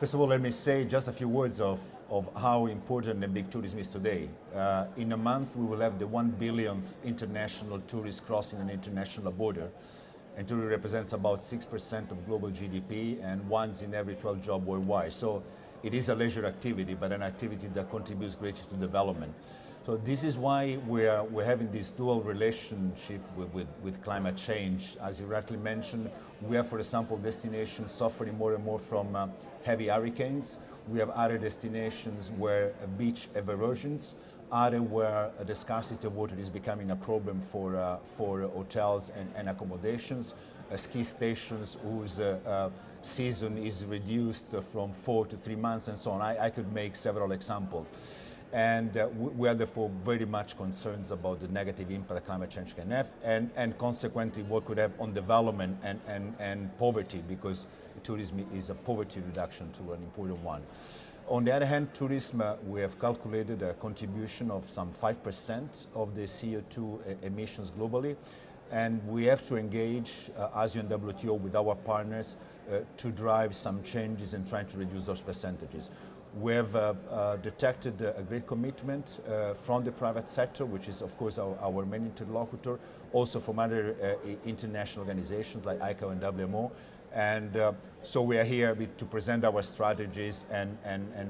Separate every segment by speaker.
Speaker 1: First of all, let me say just a few words of how important and big tourism is today. In a month, we will have the 1 billionth international tourist crossing an international border. And tourism represents about 6% of global GDP and 1 in every 12 jobs worldwide. So it is a leisure activity, but an activity that contributes greatly to development. So this is why we're having this dual relationship with climate change. As you rightly mentioned, we have, for example, destinations suffering more and more from heavy hurricanes. We have other destinations where beach have erosions, other where the scarcity of water is becoming a problem for hotels and accommodations, ski stations whose season is reduced from 4 to 3 months and so on. I could make several examples. And we are therefore very much concerned about the negative impact that climate change can have and consequently what could have on development and poverty, because tourism is a poverty reduction tool, an important one. On the other hand, tourism, we have calculated a contribution of some 5% of the CO2 emissions globally, and we have to engage as UNWTO with our partners to drive some changes and trying to reduce those percentages. We have detected a great commitment from the private sector, which is of course our main interlocutor, also from other international organizations like ICAO and WMO. And so we are here to present our strategies and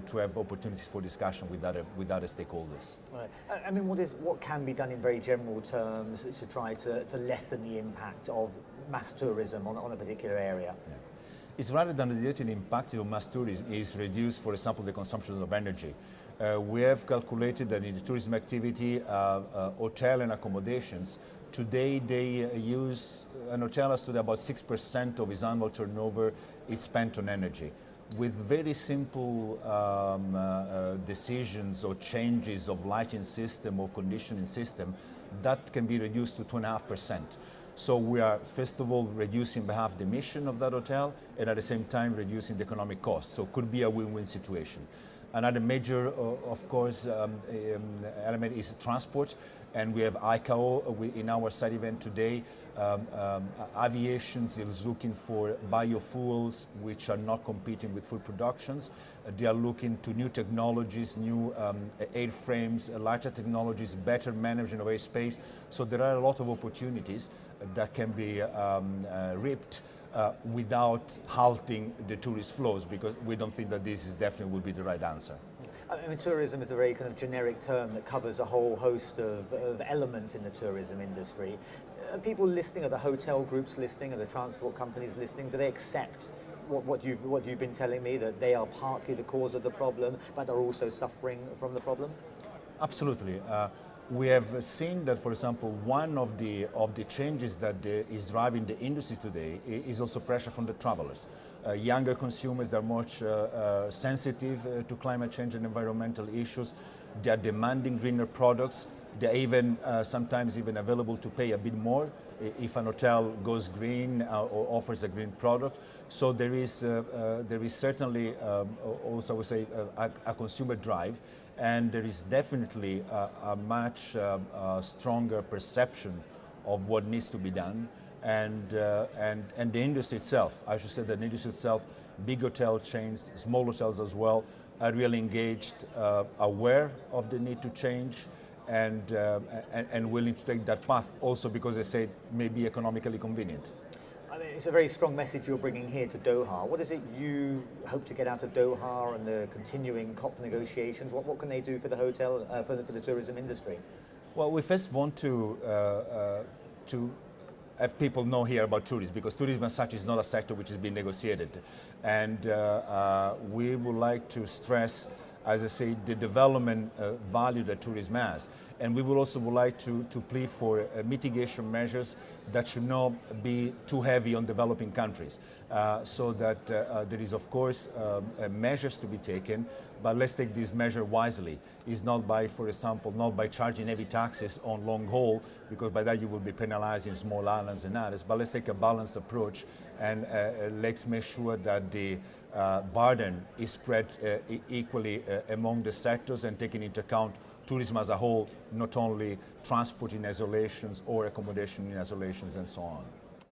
Speaker 1: to have opportunities for discussion with other stakeholders.
Speaker 2: Right. I mean, what can be done in very general terms to try to lessen the impact of mass tourism on a particular area?
Speaker 1: Yeah. It's rather than the direct impact of mass tourism is reduce, for example, the consumption of energy. We have calculated that in the tourism activity, hotel and accommodations, today they use, an hotel has to about 6% of its annual turnover is spent on energy. With very simple decisions or changes of lighting system or conditioning system, that can be reduced to 2.5%. So we are, first of all, reducing half the emission of that hotel and at the same time reducing the economic cost. So it could be a win-win situation. Another major, of course, element is transport. And we have ICAO in our side event today. Aviation is looking for biofuels which are not competing with food productions. They are looking to new technologies, new airframes, larger technologies, better management of airspace. So there are a lot of opportunities that can be reaped without halting the tourist flows, because we don't think that this is definitely will be the right answer.
Speaker 2: I mean, tourism is a very kind of generic term that covers a whole host of elements in the tourism industry. Are people listening, are the hotel groups listening, are the transport companies listening? Do they accept what you've been telling me, that they are partly the cause of the problem, but are also suffering from the problem? Absolutely.
Speaker 1: We have seen that, for example, one of the changes that is driving the industry today is also pressure from the travelers. Younger consumers are much sensitive to climate change and environmental issues. They are demanding greener products. They are even sometimes even available to pay a bit more if an hotel goes green or offers a green product. So there is certainly also, I would say, a consumer drive. And there is definitely a much stronger perception of what needs to be done, and the industry itself. I should say that the industry itself, big hotel chains, small hotels as well, are really engaged, aware of the need to change, and willing to take that path. Also because they say it may be economically convenient.
Speaker 2: I mean, it's a very strong message you're bringing here to Doha. What is it you hope to get out of Doha and the continuing COP negotiations? What can they do for the hotel, for the tourism industry?
Speaker 1: Well, we first want to have people know here about tourism, because tourism as such is not a sector which is being negotiated. And we would like to stress, as I say, the development value that tourism has. And we would also like to plead for mitigation measures that should not be too heavy on developing countries. So that there is, of course, measures to be taken, but let's take this measure wisely. It's not by, for example, not by charging heavy taxes on long haul, because by that you will be penalizing small islands and others, but let's take a balanced approach and let's make sure that the burden is spread equally among the sectors and taking into account tourism as a whole, not only transport in isolations or accommodation in isolations and so on.